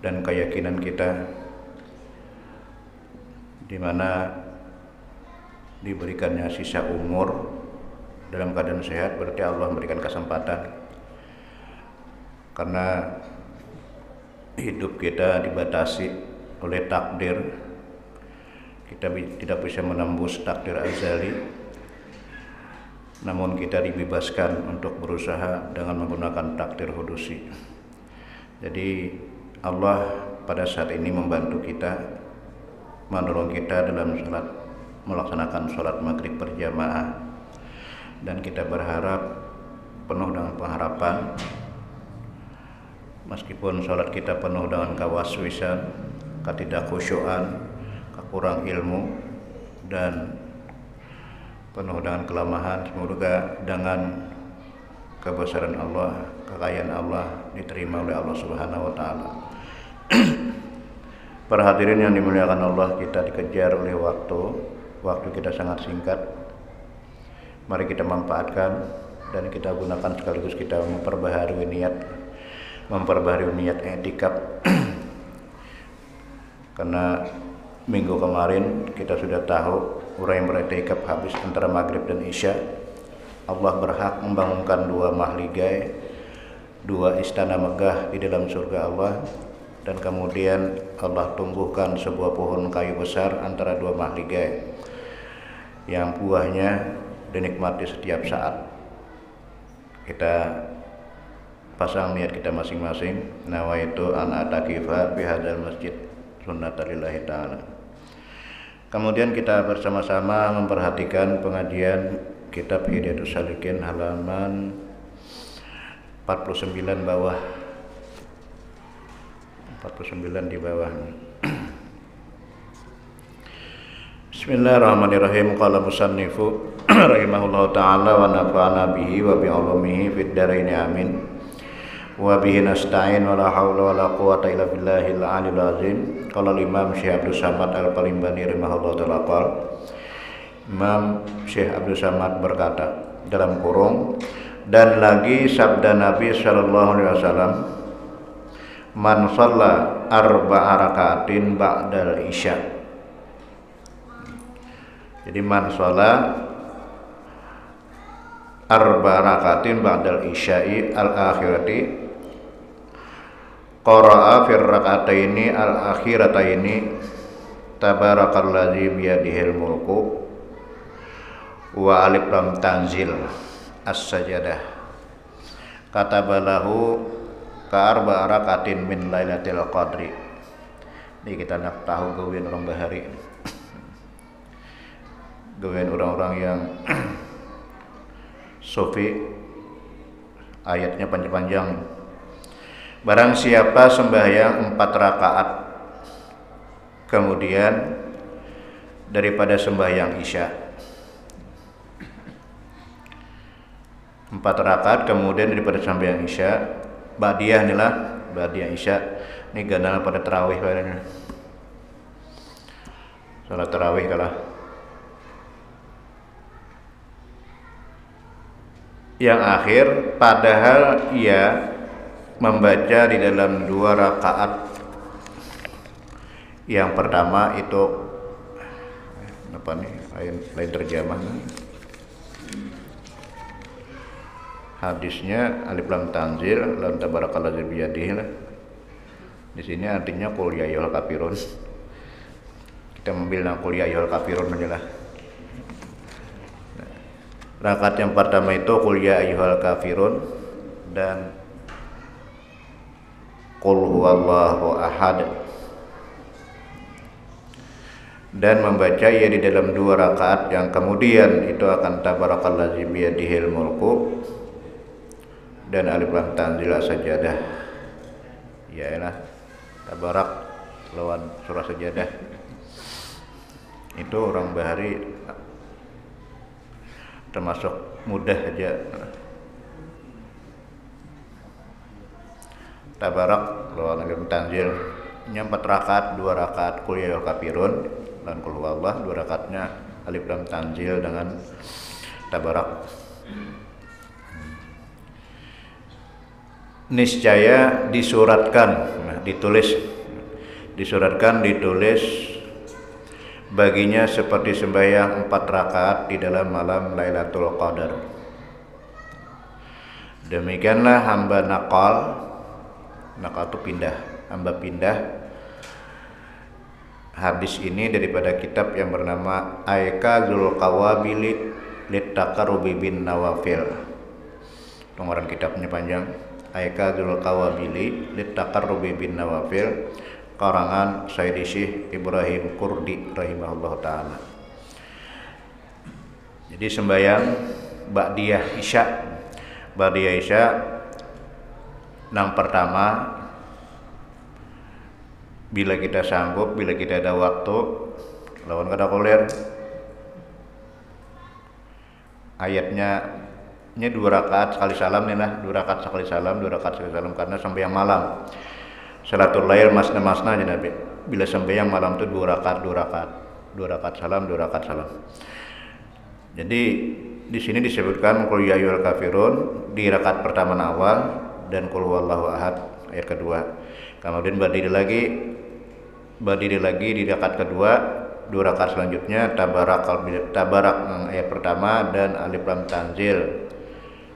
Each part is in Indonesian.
dan keyakinan kita, di mana diberikannya sisa umur dalam keadaan sehat, berarti Allah memberikan kesempatan. Karena hidup kita dibatasi oleh takdir, kita tidak bisa menembus takdir azali, namun kita dibebaskan untuk berusaha dengan menggunakan takdir hudusi. Jadi Allah pada saat ini membantu kita, menolong kita dalam melaksanakan sholat maghrib berjamaah, dan kita berharap penuh dengan pengharapan, meskipun sholat kita penuh dengan kewaswisan, ketidakhusyuan, kekurang ilmu, dan penuh dengan kelemahan, semoga dengan kebesaran Allah, kekayaan Allah diterima oleh Allah Subhanahu wa taala. Para hadirin yang dimuliakan Allah, kita dikejar oleh waktu kita sangat singkat. Mari kita manfaatkan dan kita gunakan, sekaligus kita memperbaharui niat i'tikaf. Karena minggu kemarin kita sudah tahu orang yang beriktikaf habis antara maghrib dan isya, Allah berhak membangunkan 2 mahligai, 2 istana megah di dalam surga Allah, dan kemudian Allah tumbuhkan sebuah pohon kayu besar antara 2 mahligai yang buahnya dinikmati setiap saat. Kita pasang niat kita masing-masing, nawaitu an atakifa fi hadzal masjid sunnatalillahi ta'ala. Kemudian kita bersama-sama memperhatikan pengajian kitab Hidayatus Salikin halaman 49 bawah, 49 di bawah. Bismillahirrahmanirrahim. Qala musannifu rahimahullahu ta'ala wa nafa'ana bihi wa bi ulumihi fid dharain amin. Wa bihi nasta'in wa la haula wa la quwwata illa billahil aliyil azim. Qala Imam Syekh Abdul Samad Al-Palimbani rahimahullahu ta'ala qala, Imam Syekh Abdul Samad berkata dalam kurung, dan lagi sabda Nabi sallallahu alaihi wasallam, man shalla arba'a rakaatin ba'dal isya. Jadi man shalla arba'a rakaatin ba'dal isya'i al-akhirati qara'a fir rak'ataini al-akhirataini tabarakalladzi biyadihil mulku wa alif lam tanzil as-sajadah katabalahu ka'arba rakatin min lailatul qadri. Ini kita nak tahu gawean orang bahari, gawean orang-orang yang sufi. Ayatnya panjang-panjang. Barang siapa sembahyang 4 rakaat kemudian daripada sembahyang isya, 4 rakaat kemudian daripada sembahyang isya, ba'diyah inilah, ba'diyah isya. Ini gandana pada tarawih kayaknya. Salat tarawih kalah. Yang akhir, padahal ia membaca di dalam 2 rakaat yang pertama itu apa nih? Lain terjemah. Hadisnya alif lam tanzil lam tabarakalladzi biyadihi. Di sini artinya qul ya ayyuhal kafirun. Kita ambil qul ya ayyuhal kafirun aja lah. Rakaat yang pertama itu qul ya ayyuhal kafirun dan qul huwallahu ahad, dan membaca ia di dalam 2 rakaat yang kemudian itu akan tabarakalladzi biyadihil mulku dan alif lam tanzil as-sajadah. Ya elah, tabarak lawan surah sajadah. Itu orang bahari termasuk mudah aja. Tabarak lawan alif lam tanzil nya 4 rakaat, 2 rakaat qul ya ayyuhal kafirun dan qul huwallah, 2 rakaatnya alif lam tanzil dengan tabarak. niscaya disuratkan, ditulis baginya seperti sembahyang 4 rakaat di dalam malam Lailatul Qadar. Demikianlah hamba nakal itu pindah, hamba pindah hadis ini daripada kitab yang bernama Aikazul Qawabili Littaqarrubi bin Nawafil. Nomor kitabnya panjang, Aikazul Qawabili Littaqarrubi bin Nawafil, karangan Sayyidi Syekh Ibrahim Kurdi rahimahullah taala. Jadi sembahyang Ba'diyah Isya yang pertama, bila kita sanggup, bila kita ada waktu, lawan kada koler, ayatnya ini 2 rakaat sekali salam nih lah, 2 rakaat sekali salam karena sembahyang malam. Salatul lail masna aja Nabi. Bila sembahyang malam itu 2 rakaat salam. Jadi di sini disebutkan qul ya ayyuhal kafirun di rakaat pertama awal dan qul huwallahu ahad ayat kedua. Kemudian berdiri lagi di rakaat kedua, 2 rakaat selanjutnya tabarak ayat pertama dan alif lam tanzil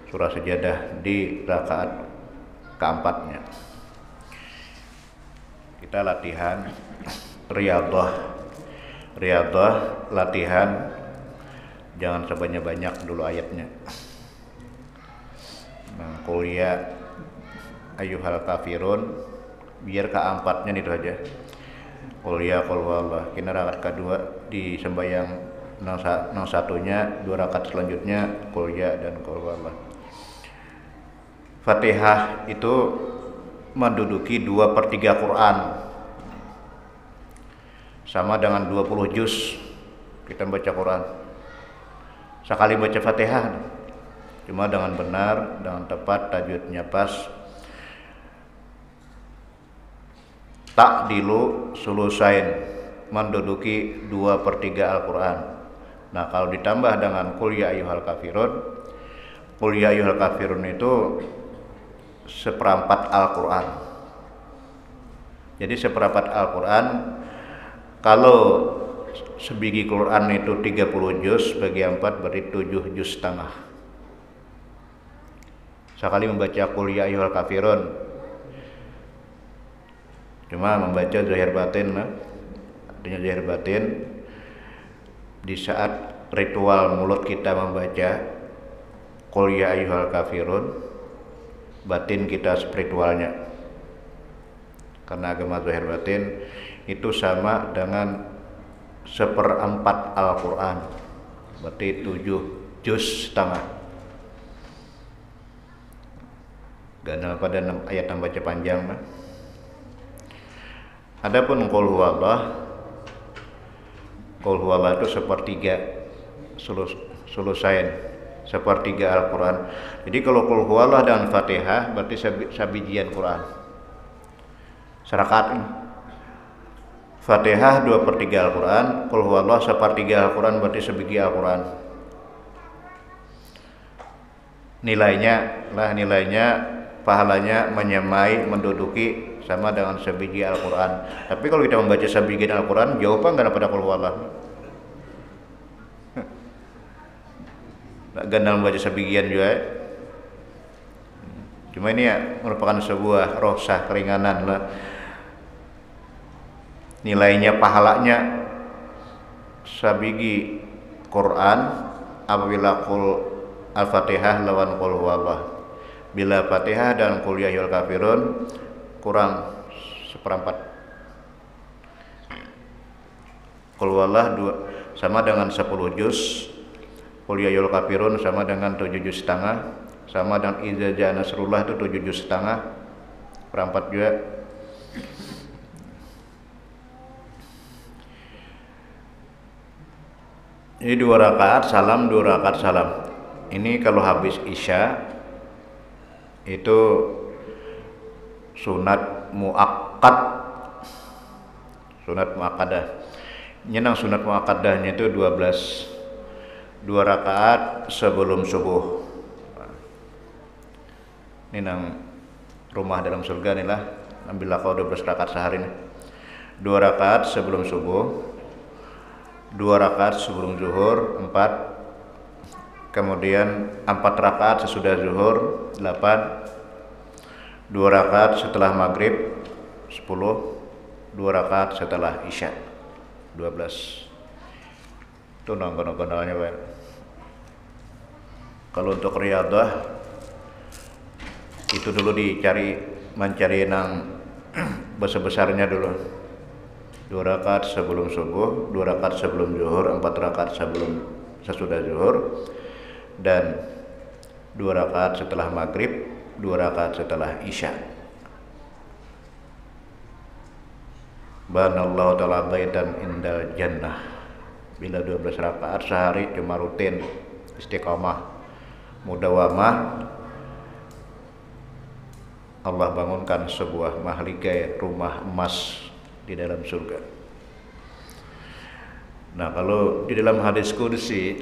surah Sajadah di rakaat keempatnya. Kita latihan riyadhah, latihan jangan sebanyak-banyak dulu ayatnya. Qul ya ayyuhal kafirun, biar keempatnya itu aja. Qul ya qul wallah. Kini rakaat kedua di sembahyang nang satunya, 2 rakaat selanjutnya qul ya dan qul wallah. Fatihah itu menduduki 2/3 Quran, sama dengan 20 juz kita baca Quran. Sekali baca Fatihah, cuma dengan benar, dengan tepat, tajwidnya pas. Ta'dilu sulusain, menduduki 2/3 Al-Quran. Nah, kalau ditambah dengan qul ya ayyuhal kafirun itu 1/4 Al-Quran. Jadi 1/4 Al-Quran, kalau sebiji Quran itu 30 juz bagi 4 berarti 7 juz setengah. Sekali membaca qul ya ayyuhal kafirun, cuma membaca zahir batin, artinya zahir batin. Di saat ritual mulut kita membaca qul ya ayyuhal kafirun, batin kita spiritualnya, karena agama zahir batin itu sama dengan 1/4 Al-Quran, berarti 7 juz setengah. Gana pada ayat yang baca panjang. Adapun qul huwallah itu 1/3 sulusain, 1/3 Al-Quran. Jadi kalau qul huwallah dengan Fatihah berarti sabijian Quran. Serakaat Fatihah 2/3 Al-Quran, qul huwallah 1/3 Al-Quran berarti sebiji Al-Quran. Nilainya pahalanya menyamai, menduduki sama dengan sebiji Al-Quran. Tapi kalau kita membaca sebagian Al-Quran, jauh apa enggak pada qul huwallah. Ganda membaca sebagian juga. Cuma ini ya merupakan sebuah rohsah, keringanan lah. Nilainya, pahalanya sabigi Quran apabila qul al-Fatihah lawan qul huwallah. Bila Fatihah dan qul ya ayyuhal kafirun kurang 1/4. Qul huwallah sama dengan 10 juz. Qul ya ayyuhal kafirun sama dengan 7 juz setengah. Sama dengan idza jaa nasrullah itu 7 juz setengah. 1/4 juga. Ini 2 rakaat salam, 2 rakaat salam. Ini kalau habis Isya itu sunat muakkadah. Nyenang sunat muakkadahnya itu 2 rakaat sebelum subuh. Ini nang rumah dalam surga inilah, ambillah kau 12 rakaat sehari nih. 2 rakaat sebelum subuh, 2 rakaat sebelum zuhur, 4. Kemudian 4 rakaat sesudah zuhur, 8. 2 rakaat setelah maghrib, 10. 2 rakaat setelah isya, 12. Itu nongkrong-nongkrongnya Pak. Kalau untuk riyadah itu dulu mencari yang besar-besarnya dulu. 2 rakaat sebelum subuh, 2 rakaat sebelum zuhur, 4 rakaat sesudah zuhur, dan 2 rakaat setelah maghrib, 2 rakaat setelah isya. Banallahu ta'ala baitan indal jannah. Bila 12 rakaat sehari cuma rutin, istiqamah, mudawamah, Allah bangunkan sebuah mahligai, rumah emas di dalam surga. Nah, kalau di dalam hadis qudsi,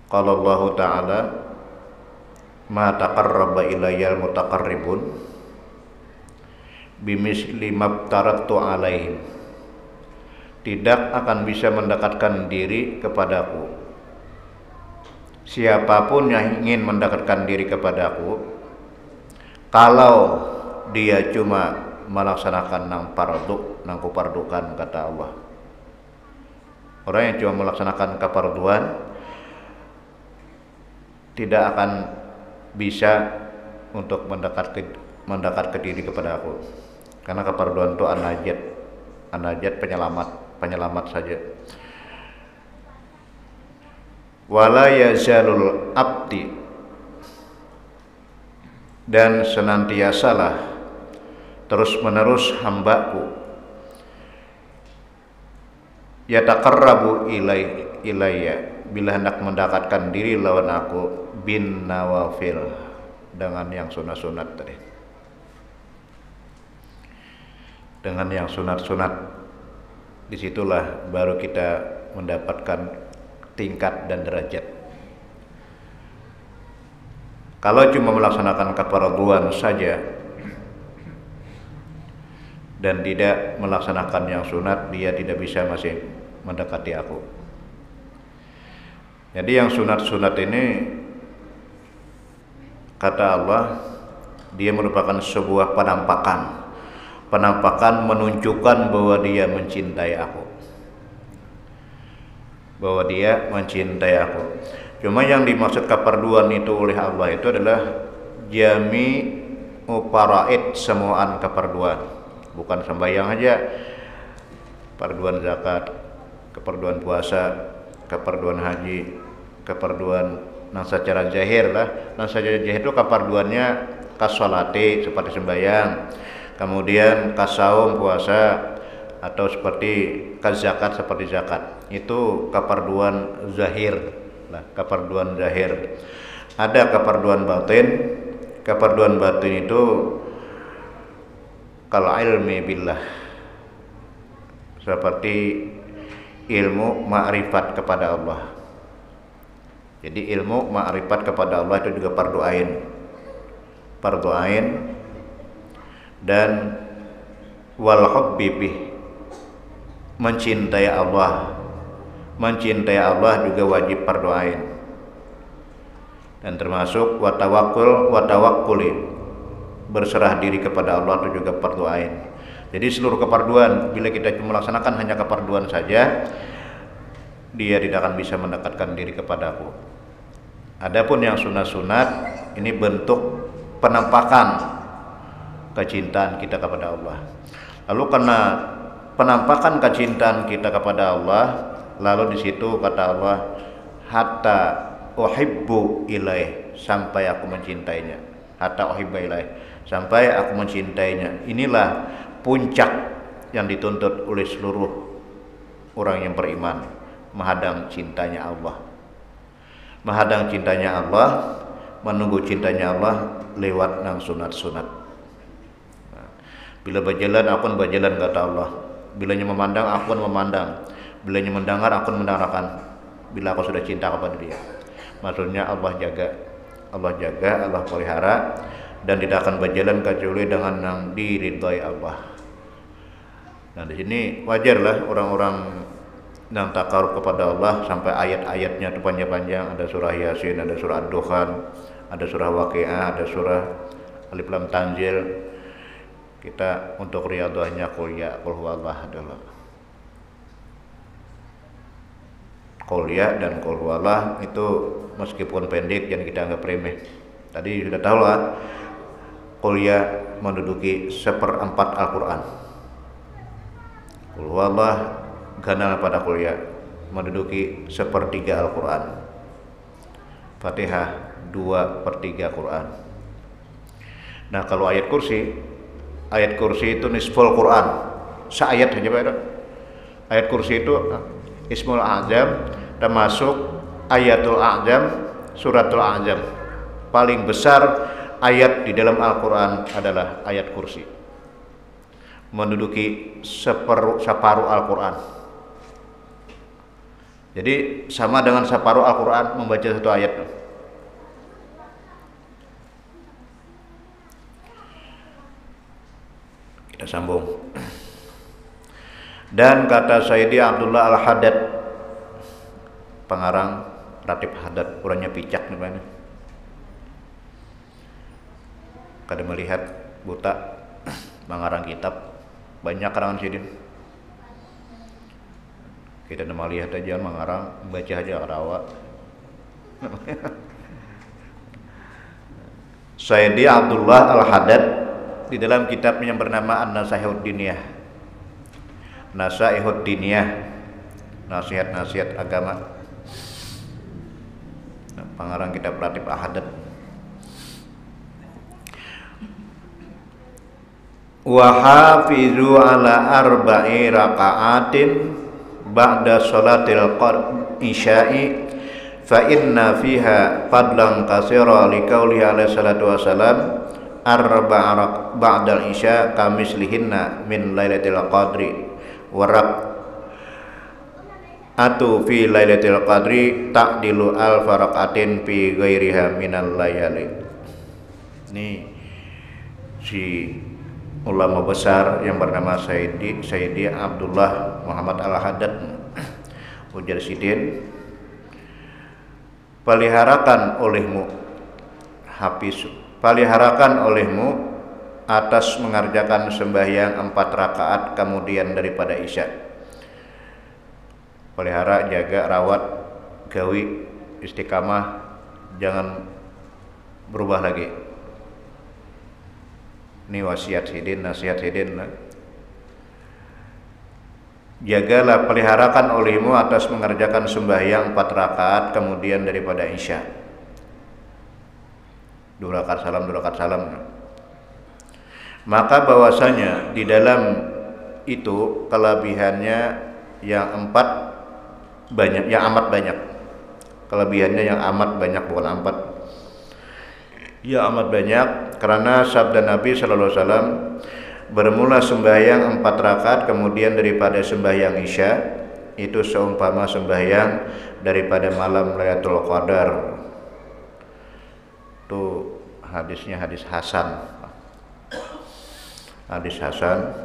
qala Allah Ta'ala, ma taqarraba ilayya al-mutaqarribun bimisli mabtarattu alaihim. Tidak akan bisa mendekatkan diri kepadaku siapapun yang ingin mendekatkan diri kepadaku kalau dia cuma melaksanakan nang fardu, nang kupardukan, kata Allah. Orang yang cuma melaksanakan keparduan tidak akan bisa untuk mendekat ke diri kepada aku, karena keparduan itu anajat, penyelamat saja. Wala yazalul abdi, dan senantiasalah terus menerus hambaku yataqarrabu ilayya, bila hendak mendekatkan diri lawan aku, bin nawafil, dengan yang sunat-sunat tadi, dengan yang sunat-sunat. Disitulah baru kita mendapatkan tingkat dan derajat. Kalau cuma melaksanakan kefarduan saja dan tidak melaksanakan yang sunat, dia tidak bisa masih mendekati aku. Jadi yang sunat-sunat ini, kata Allah, dia merupakan sebuah penampakan menunjukkan bahwa dia mencintai aku, Cuma yang dimaksud keparduan itu oleh Allah itu adalah jami faraid, semuaan keparduan, bukan sembahyang aja. Keparduan zakat, keparduan puasa, keparduan haji, keparduan nang secara zahir lah. Nang secara zahir itu keparduannya kasolati, seperti sembahyang, kemudian kasaum, puasa, atau seperti kazakat, seperti zakat. Itu keparduan zahir lah, keparduan zahir. Ada keparduan batin. Keparduan batin itu kalau ilmi billah, seperti ilmu ma'rifat kepada Allah. Jadi ilmu ma'rifat kepada Allah itu juga fardu ain, dan wal hubbi bih, mencintai Allah juga wajib fardu ain. Dan termasuk watawakkuli, berserah diri kepada Allah itu juga fardu ain. Jadi seluruh keparduan, bila kita cuma melaksanakan hanya keparduan saja, dia tidak akan bisa mendekatkan diri kepadaku. Adapun yang sunat-sunat, ini bentuk penampakan kecintaan kita kepada Allah. Lalu karena penampakan kecintaan kita kepada Allah, lalu di situ kata Allah, hatta uhibbu ilaih, sampai aku mencintainya. Hatta uhibbu ilaih, sampai aku mencintainya. Inilah puncak yang dituntut oleh seluruh orang yang beriman, menghadang cintanya Allah. Menghadang cintanya Allah, menunggu cintanya Allah lewat nang sunat-sunat. Bila berjalan, aku berjalan, kata Allah. Bilanya memandang, aku memandang. Bilanya mendengar, aku mendengarkan. Bila aku sudah cinta kepada dia. Maksudnya Allah jaga, Allah jaga, Allah pelihara, dan tidak akan berjalan kecuali dengan yang diridhai Allah. Nah di sini wajarlah orang-orang yang takarub kepada Allah sampai ayat-ayatnya itu panjang-panjang. Ada surah Yasin, ada surah Ad-Dukhan, ada surah Waqiah, ada surah Alif Lam Tanzil. Kita untuk riyadhahnya qul ya qul huwallah adalah qul ya dan qul huwallah itu meskipun pendek jangan kita anggap remeh. Tadi sudah tahu lah, qul ya menduduki 1/4 Al-Quran. Qul huwallah ganal pada qul ya menduduki 1/3 Al-Quran. Fatihah 2/3 Quran. Nah kalau ayat kursi itu nisful Quran, seayat saja Pak. Ayat kursi itu Ismul A'zam, termasuk ayatul A'zam, suratul A'zam. Paling besar ayat di dalam Al-Quran adalah ayat kursi, menduduki separuh Al-Quran. Jadi sama dengan separuh Al-Quran membaca satu ayat. Kita sambung. Dan kata Sayyidi Abdullah Al-Haddad, pengarang Ratib Haddad, orangnya picak namanya. Kada melihat buta, mengarang kitab banyak karangan sidin. Kita nama lihat aja mengarang, baca aja karawa. Sayyidi Abdullah Al-Haddad di dalam kitabnya yang bernama An-Nasaihud Diniyah, Nasaihud Diniyah, nasihat-nasihat agama. Nah, pengarang kitab Ratib Al-Haddad. Wa hafizu ala arba'i raka'atin ba'da sholatil isya'i fa inna fiha fadlan katsira liqaulihi alaihi salatu wasalam arba'a ba'dal isya kamislihinna min lailatul qadri warak atu fi lailatul qadri ta'dilu al faraqatin fi ghairiha minal layali. Ini si ulama besar yang bernama Sayyidi Abdullah Muhammad Al-Haddad ujar sidin, peliharakan olehmu atas mengerjakan sembahyang 4 rakaat kemudian daripada isya. Pelihara, jaga, rawat, gawi, istiqamah, jangan berubah lagi. Ini wasiat sidin, nasihat sidin. Jagalah, peliharakan olehmu atas mengerjakan sembahyang 4 rakaat kemudian daripada isya. 2 rakaat salam, 2 rakaat salam. Maka bahwasanya di dalam itu kelebihannya yang 4 banyak, yang amat banyak. Kelebihannya yang amat banyak, bukan 4. Ya amat banyak, karena sabda Nabi sallallahu alaihi wasallam, bermula sembahyang 4 rakaat kemudian daripada sembahyang isya itu seumpama sembahyang daripada malam Lailatul Qadar. Itu hadisnya hadis hasan. Hadis hasan.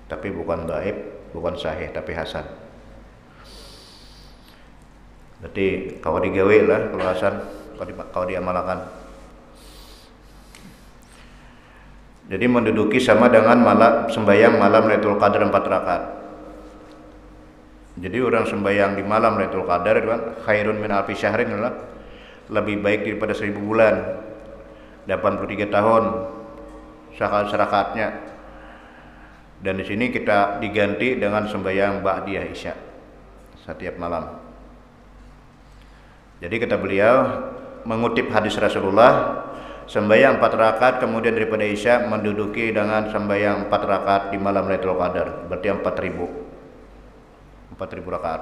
Tapi bukan dhaif, bukan sahih, tapi hasan. Jadi kalau digawe lah kalau hasan, kalau diamalkan. Jadi menduduki sama dengan sembahyang malam Lailatul Qadar 4 rakaat. Jadi orang sembahyang di malam Lailatul Qadar itu kan khairun min alfi syahrin, lebih baik daripada 1000 bulan. 83 tahun serakaatnya. Dan di sini kita diganti dengan sembahyang ba'diyah isya setiap malam. Jadi kata beliau mengutip hadis Rasulullah, sembahyang 4 rakaat kemudian daripada isya menduduki dengan sembahyang 4 rakaat di malam Lailatul Qadar, berarti 4000 rakaat.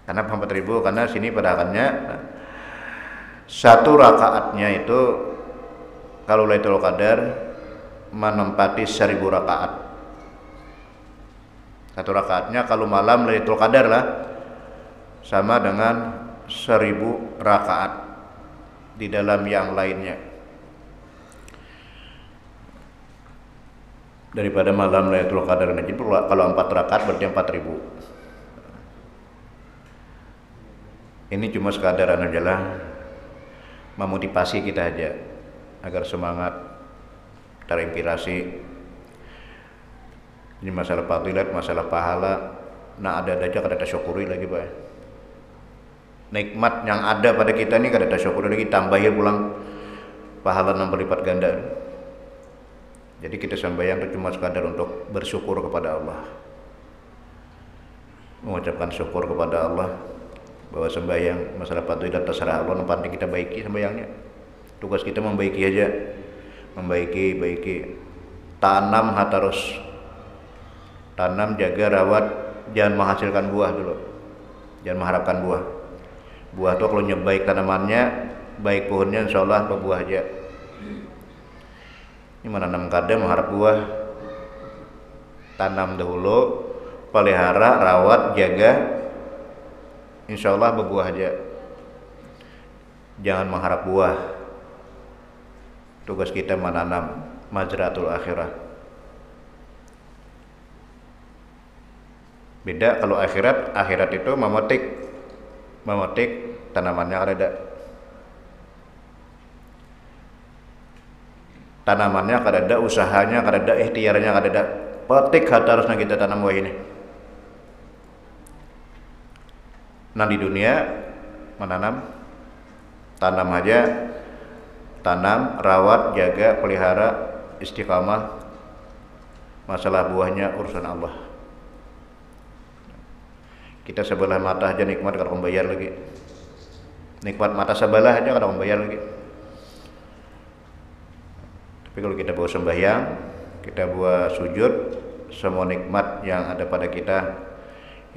Kenapa 4000? Karena sini padahalnya 1 rakaatnya itu kalau Lailatul Qadar menempati 1000 rakaat. 1 rakaatnya kalau malam Lailatul Qadar lah sama dengan 1000 rakaat di dalam yang lainnya daripada malam Lailatul Qadar. Jadi kalau 4 rakaat berarti 4000. Ini cuma sekadar adalah memotivasi kita aja agar semangat, terinspirasi. Ini masalah fadilat, masalah pahala. Nah ada aja kada tasyukuri lagi Pak. Nikmat yang ada pada kita ini kada tasyukuri lagi, tambahin pulang pahala 6 berlipat ganda. Jadi kita sembahyang itu cuma sekadar untuk bersyukur kepada Allah, mengucapkan syukur kepada Allah bahwa sembahyang masalah fadilat terserah Allah. Yang penting kita baiki sembahyangnya. Tugas kita membaiki aja, baiki. Tanam terus, tanam, jaga, rawat. Jangan menghasilkan buah dulu, jangan mengharapkan buah. Buah tuh kalau nyebaik tanamannya, baik pohonnya, insya Allah berbuah aja. Ini menanam kada mengharap buah. Tanam dahulu, pelihara, rawat, jaga, insya Allah berbuah aja. Jangan mengharap buah. Tugas kita menanam mazratul akhirah. Beda kalau akhirat itu memetik tanamannya ada. Tanamannya ada, usahanya ada, ikhtiarnya ada. Petik harusnya kita tanam buah ini. Nah di dunia menanam, tanam aja, tanam, rawat, jaga, pelihara, istiqamah. Masalah buahnya urusan Allah. Kita sebelah mata aja nikmat kalau membayar lagi. Nikmat mata sebelah aja kalau membayar lagi. Tapi kalau kita bawa sembahyang, kita bawa sujud, semua nikmat yang ada pada kita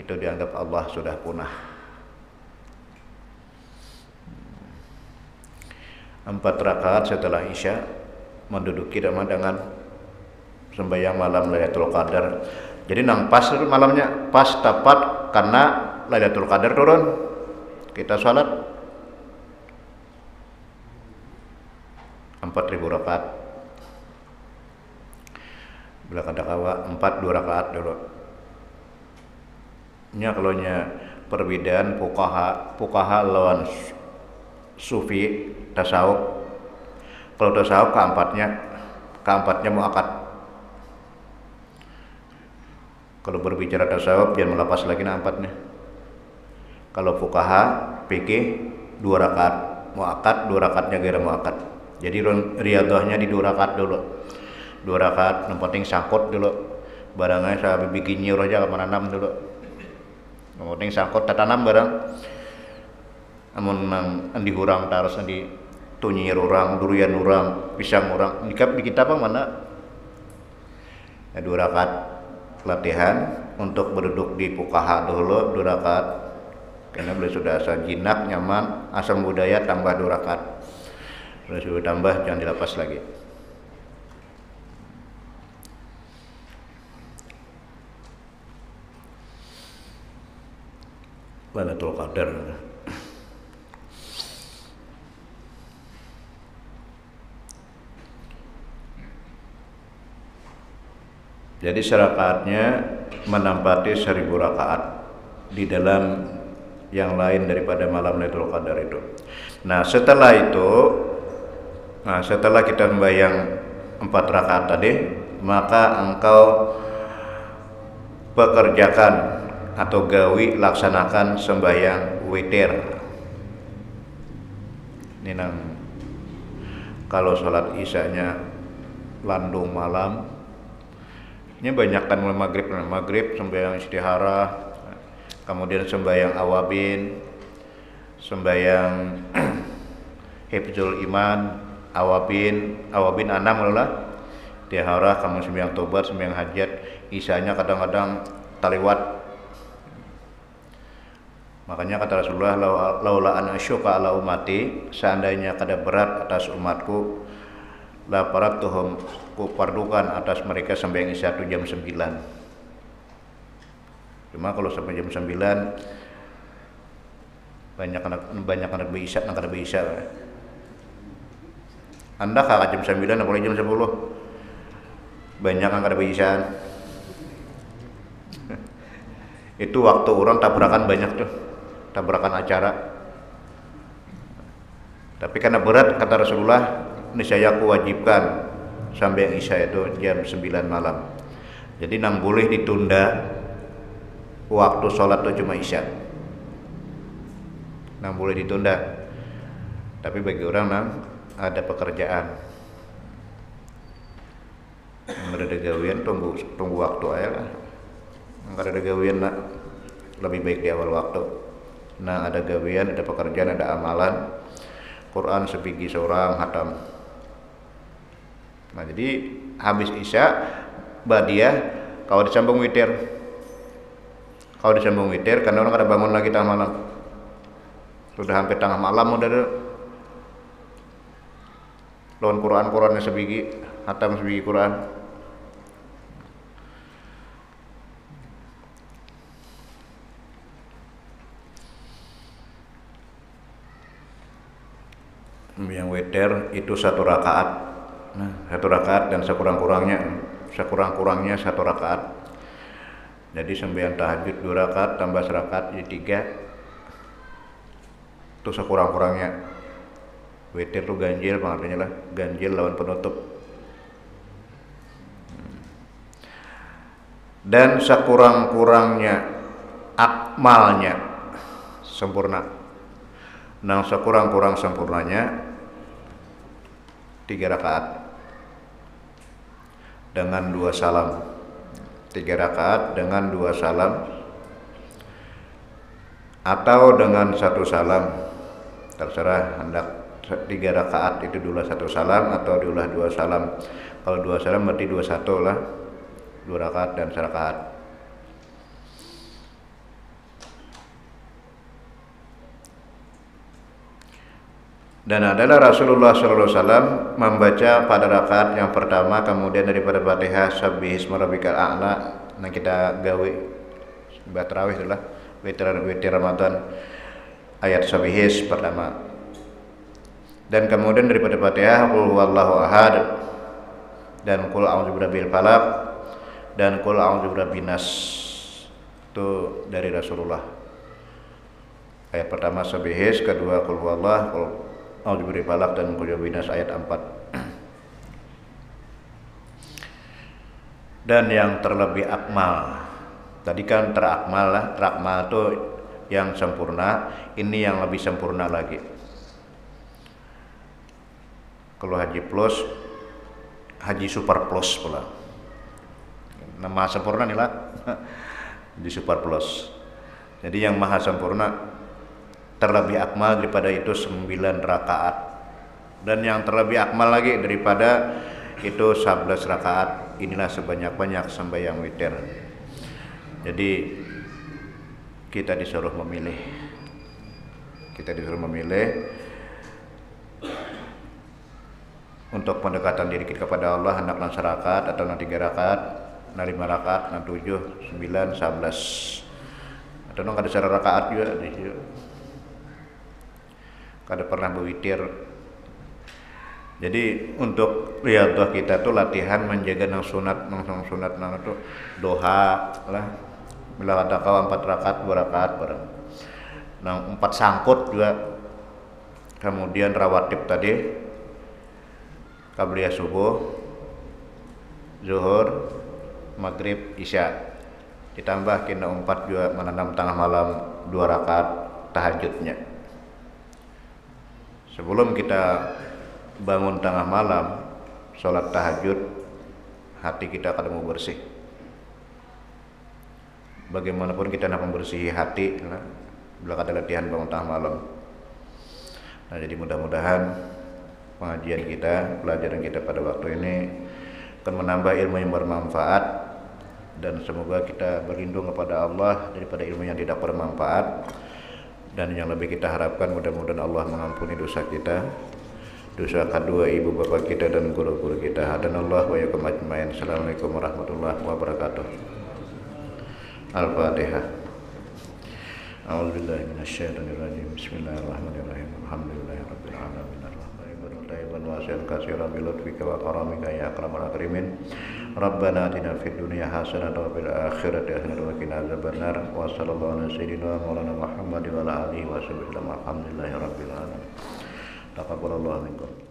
itu dianggap Allah sudah punah. 4 rakaat setelah Isya menduduki dengan sembahyang malam Lailatul Qadar. Jadi nang pas malamnya, pas tepat karena Lailatul Qadar turun. Kita sholat 4.000 rakaat. Bila kada kawa 2 rakaat dulu. Nya kalau nya perbedaan fuqaha lawan sufi tasawuf. Kalau tasawuf keempatnya muakkad. Kalau berbicara tasawuf jangan melepas lagi nampatnya. Kalau fuqaha fikih 2 rakaat muakkad, 2 rakaatnya gairah muakkad. Jadi riyadhahnya di 2 rakaat dulu. 2 rakaat yang penting sangkut dulu. Barangnya saya bikin nyuruh aja menanam dulu. Yang penting sangkut tanam barang. Amun nang andi hurang taros andi tunyir orang, durian orang, pisang orang. Di kita apa mana? Ya 2 rakaat latihan untuk berduduk di fuqaha dulu 2 rakaat. Karena beliau sudah asal jinak, nyaman, asal budaya tambah 2 rakaat. Beliau sudah tambah jangan dilepas lagi. Lailatul Qadar. Jadi serakaatnya menempati 1000 rakaat di dalam yang lain daripada malam Lailatul Qadar itu. Nah setelah kita membayang 4 rakaat tadi, maka engkau pekerjakan atau gawi laksanakan sembahyang witir. Ini nang kalau sholat isyanya landung malam, ini banyakkan mulai maghrib sembahyang istihara, kemudian sembahyang awabin, sembahyang hifdzul iman, awabin 6 lah, istihara, kamu sembahyang tobat, sembahyang hajat, isyanya kadang-kadang taliwat. Makanya kata Rasulullah, laula an asyqa ala ummati, seandainya kada berat atas umatku, la paratuhum, ku pardukan atas mereka sampai isya itu jam 9. Cuma kalau sampai jam 9 banyak anak bisa nang kada bisa. Anda kakak jam 9 apalagi jam 10. Banyak yang kada bisa. Itu waktu orang tabrakan banyak tuh. Tabrakan acara. Tapi karena berat kata Rasulullah, ini saya wajibkan sampai yang isya itu jam 9 malam. Jadi nang boleh ditunda waktu sholat itu cuma isya. Nang boleh ditunda. Tapi bagi orang nang ada pekerjaan, nang ada gawian tunggu waktu aja lah. Nang ada gawian lah, lebih baik di awal waktu. Nah ada gawian, ada pekerjaan, ada amalan. Quran sebiji seorang hatam. Nah jadi habis isya badiah kalau disambung witir. Kalau disambung witir karena orang kada bangun lagi tengah malam. Sudah hampir tengah malam udah lawan Qurannya sebiji, hatam sebiji Quran. Yang witir itu 1 rakaat. Nah, 1 rakaat dan sekurang-kurangnya 1 rakaat. Jadi sembahyang tahajud 2 rakaat tambah 1 rakaat jadi 3. Itu sekurang-kurangnya. Witir itu ganjil pengertiannya lah, ganjil lawan penutup. Dan sekurang-kurangnya akmalnya sempurna. Nah sekurang-kurang sempurnanya 3 rakaat dengan 2 salam. 3 rakaat dengan 2 salam atau dengan 1 salam, terserah hendak 3 rakaat itu diulah 1 salam atau diulah 2 salam. Kalau 2 salam berarti 21 lah, 2 rakaat dan 1 rakaat. Dan adalah Rasulullah SAW membaca pada rakaat yang pertama, kemudian daripada Fatihah Sabbihisma rabbikal a'la. Nah kita gawe tarawih itulah witir Ramadan ayat Sabbihis pertama. Dan kemudian daripada Fatihah qul huwallahu ahad dan qul a'udzu birabbil falaq dan qul a'udzu birabbin nas. Itu dari Rasulullah. Ayat pertama Sabbihis, kedua qul huwallahu, qul a'udzu falaq dan qul birabbin nas ayat 4. Dan yang terlebih akmal. Tadi kan terakmal lah, terakmal itu yang sempurna, ini yang lebih sempurna lagi. Kalau haji plus, haji super plus pula. Nama sempurna nih lah, haji super plus. Jadi yang maha sempurna terlebih akmal daripada itu 9 rakaat. Dan yang terlebih akmal lagi daripada itu 11 rakaat. Inilah sebanyak-banyak sembahyang witir. Jadi kita disuruh memilih. Kita disuruh memilih untuk pendekatan diri kita kepada Allah, hendak 6 rakaat atau 3 rakaat, 5 rakaat, 7, 9, 11. Atau ada 1 rakaat juga di situ. Kada pernah berwitir. Jadi untuk riyadhah kita tuh latihan menjaga nang sunat nang itu doha lah. Bila ada kau 4 rakaat 2 rakaat bareng. Nang 4 sangkut juga. Kemudian rawatib tadi qabliyah subuh, zuhur, maghrib, isya. Ditambah kena 4 juga menanam tengah malam 2 rakaat tahajudnya. Sebelum kita bangun tengah malam sholat tahajud, hati kita akan mau bersih. Bagaimanapun kita nak membersihi hati bila ada latihan bangun tengah malam. Nah jadi mudah-mudahan pengajian kita, pelajaran kita pada waktu ini akan menambah ilmu yang bermanfaat, dan semoga kita berlindung kepada Allah daripada ilmu yang tidak bermanfaat. Dan yang lebih kita harapkan mudah-mudahan Allah mengampuni dosa kita, dosa kedua ibu bapa kita dan guru-guru kita. Hadanallah wa yakum ajmain. Assalamualaikum warahmatullahi wabarakatuh. Al-Fatihah. A'udzubillahi minasyaitonirrajim. Bismillahirrahmanirrahim. Alhamdulillahirabbil alamin arrahmanir rahim tayyiban wasi'an katsiran bi lutfika wa karamika ya akramal akrimin. Rabbana atina fid dunya hasanatan wa fil akhirati hasanatan wa qina adzabannar. Wa sallallahu ala sayyidina maulana Muhammad wa ala alihi wa sahbihi. Alhamdulillahirabbil alamin. Taqabbalallahu minkum.